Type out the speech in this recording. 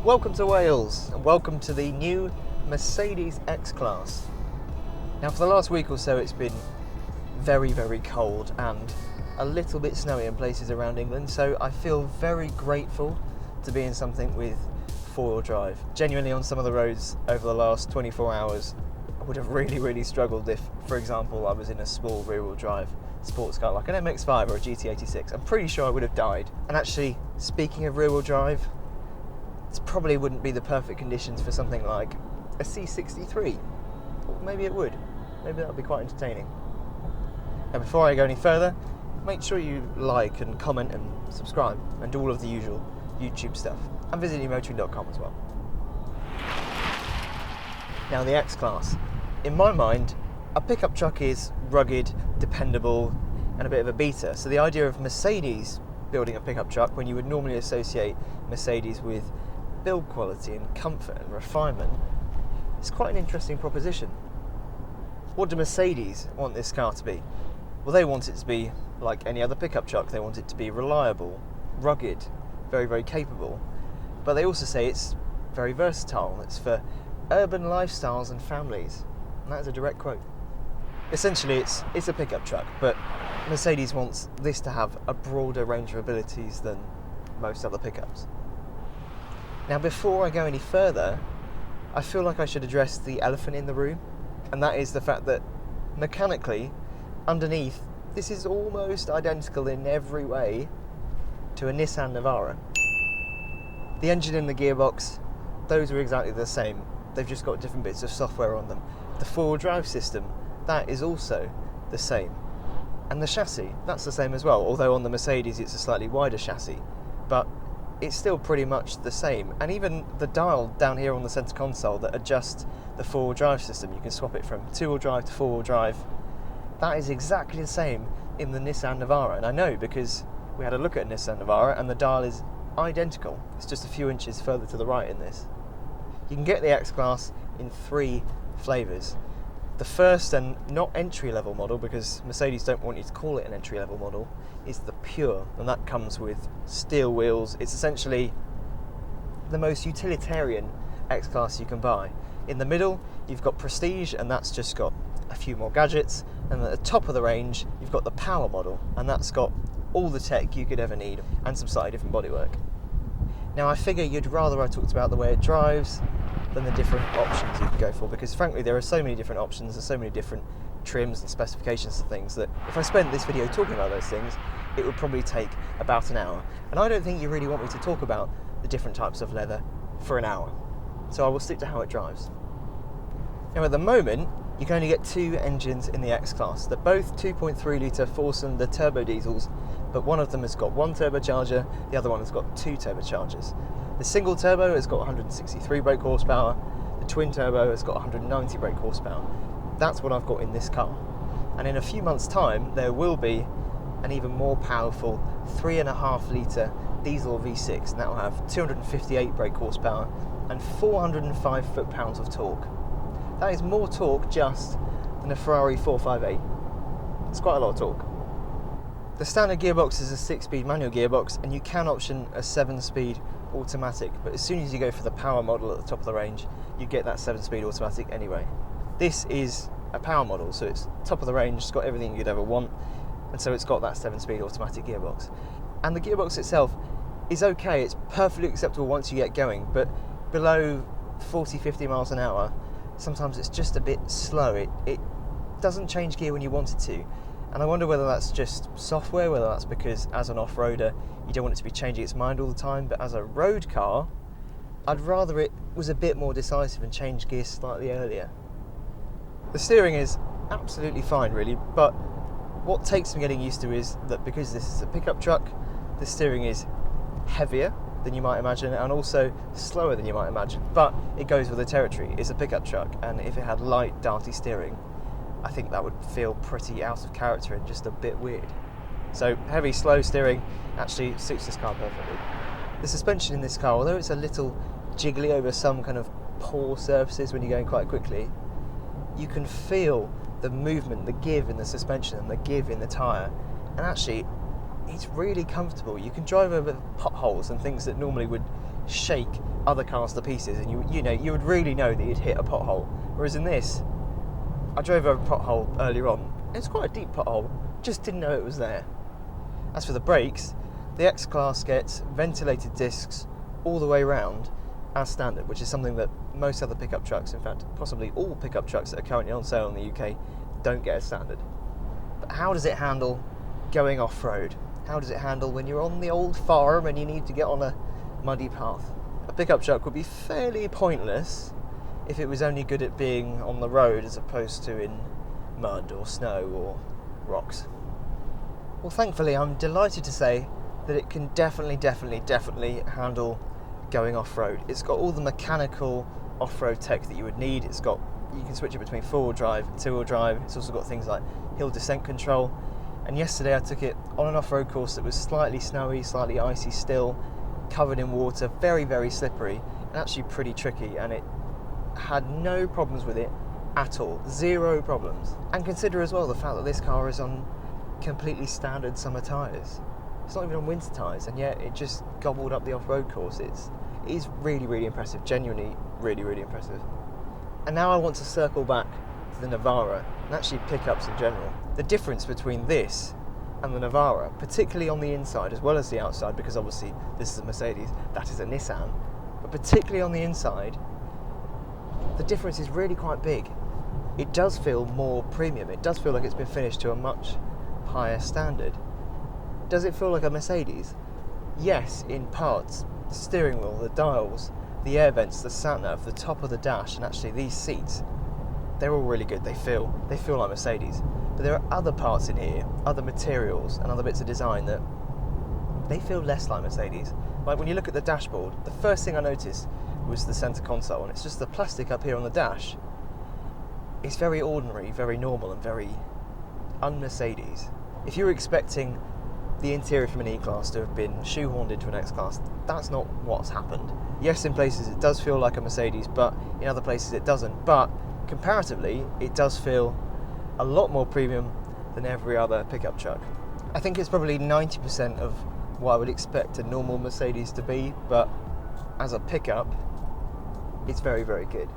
Welcome to Wales and welcome to the new Mercedes X-Class. Now for the last week or so it's been very cold and a little bit snowy in places around England, so I feel very grateful to be in something with four-wheel drive. Genuinely, on some of the roads over the last 24 hours I would have really struggled if, for example, I was in a small rear-wheel drive sports car like an MX-5 or a GT86. I'm pretty sure I would have died. And actually, speaking of rear-wheel drive, it probably wouldn't be the perfect conditions for something like a C63. Or maybe it would. Maybe that would be quite entertaining. Now before I go any further, make sure you like and comment and subscribe and do all of the usual YouTube stuff. And visit NewMotoring.com as well. Now the X-Class. In my mind, a pickup truck is rugged, dependable, and a bit of a beater. So the idea of Mercedes building a pickup truck, when you would normally associate Mercedes with build quality and comfort and refinement, it's quite an interesting proposition. What do Mercedes want this car to be? Well, they want it to be like any other pickup truck. They want it to be reliable, rugged, very capable. But they also say it's very versatile. It's for urban lifestyles and families. And that is a direct quote. Essentially, it's a pickup truck, but Mercedes wants this to have a broader range of abilities than most other pickups. Now, before I go any further, I feel like I should address the elephant in the room, and that is the fact that mechanically, underneath, this is almost identical in every way to a Nissan Navara. The engine and the gearbox, those are exactly the same. They've just got different bits of software on them. The four-wheel drive system, that is also the same. And the chassis, that's the same as well, although on the Mercedes it's a slightly wider chassis, but it's still pretty much the same. And even the dial down here on the centre console that adjusts the four-wheel drive system, you can swap it from two-wheel drive to four-wheel drive, that is exactly the same in the Nissan Navara. And I know because we had a look at a Nissan Navara and the dial is identical. It's just a few inches further to the right in this. You can get the X-Class in three flavours. The first, and not entry-level model, because Mercedes don't want you to call it an entry-level model, is the Pure, and that comes with steel wheels. It's essentially the most utilitarian X-Class you can buy. In the middle, you've got Prestige, and that's just got a few more gadgets, and at the top of the range, you've got the Power model, and that's got all the tech you could ever need, and some slightly different bodywork. Now, I figure you'd rather I talked about the way it drives than the different options you can go for, because frankly there are so many different options and so many different trims and specifications and things that if I spent this video talking about those things, it would probably take about an hour. And I don't think you really want me to talk about the different types of leather for an hour. So I will stick to how it drives. Now at the moment, you can only get two engines in the X-Class. They're both 2.3 litre four-cylinder turbo diesels, but one of them has got one turbocharger, the other one has got two turbochargers. The single turbo has got 163 brake horsepower, the twin turbo has got 190 brake horsepower. That's what I've got in this car. And in a few months' time, there will be an even more powerful 3.5 litre diesel V6, and that will have 258 brake horsepower and 405 foot-pounds of torque. That is more torque just than a Ferrari 458. It's quite a lot of torque. The standard gearbox is a 6-speed manual gearbox, and you can option a 7-speed automatic, but as soon as you go for the Power model at the top of the range, you get that 7-speed automatic anyway. This is a Power model, so it's top of the range, it's got everything you'd ever want, and so it's got that 7-speed automatic gearbox. And the gearbox itself is okay, it's perfectly acceptable once you get going, but below 40-50 miles an hour, sometimes it's just a bit slow. It doesn't change gear when you want it to. And I wonder whether that's just software, whether that's because as an off-roader you don't want it to be changing its mind all the time, but as a road car, I'd rather it was a bit more decisive and change gear slightly earlier. The steering is absolutely fine really, but what takes some getting used to is that because this is a pickup truck, the steering is heavier than you might imagine and also slower than you might imagine, but it goes with the territory. It's a pickup truck, and if it had light, darty steering, I think that would feel pretty out of character and just a bit weird. So heavy, slow steering actually suits this car perfectly. The suspension in this car, although it's a little jiggly over some kind of poor surfaces when you're going quite quickly, you can feel the movement, the give in the suspension and the give in the tyre, and actually it's really comfortable. You can drive over potholes and things that normally would shake other cars to pieces, and you would really know that you'd hit a pothole. Whereas in this, I drove over a pothole earlier on. It's quite a deep pothole, just didn't know it was there. As for the brakes, the X-Class gets ventilated discs all the way around as standard, which is something that most other pickup trucks, in fact possibly all pickup trucks that are currently on sale in the UK, don't get as standard. But how does it handle going off-road? How does it handle when you're on the old farm and you need to get on a muddy path? A pickup truck would be fairly pointless if it was only good at being on the road as opposed to in mud or snow or rocks. Well, thankfully, I'm delighted to say that it can definitely handle going off-road. It's got all the mechanical off-road tech that you would need. You can switch it between four-wheel drive, two-wheel drive. It's also got things like hill descent control. And yesterday I took it on an off-road course that was slightly snowy, slightly icy still, covered in water, very slippery, and actually pretty tricky, and it had no problems with it at all. Zero problems. And consider as well the fact that this car is on completely standard summer tyres. It's not even on winter tyres, and yet it just gobbled up the off-road course. It is really impressive, genuinely really impressive. And now I want to circle back to the Navara and actually pickups in general. The difference between this and the Navara, particularly on the inside as well as the outside, because obviously this is a Mercedes, that is a Nissan, but particularly on the inside, the difference is really quite big. It does feel more premium. It does feel like it's been finished to a much higher standard. Does it feel like a Mercedes? Yes, in parts. The steering wheel, the dials, the air vents, the sat-nav, the top of the dash, and actually these seats, they're all really good. They feel like Mercedes. But there are other parts in here, other materials and other bits of design that they feel less like Mercedes. Like when you look at the dashboard, the first thing I noticed was the centre console, and it's just the plastic up here on the dash. It's very ordinary, very normal, and very un-Mercedes. If you were expecting the interior from an E-Class to have been shoehorned into an X-Class, that's not what's happened. Yes, in places it does feel like a Mercedes, but in other places it doesn't. But comparatively, it does feel a lot more premium than every other pickup truck. I think it's probably 90% of what I would expect a normal Mercedes to be, but as a pickup, it's very good.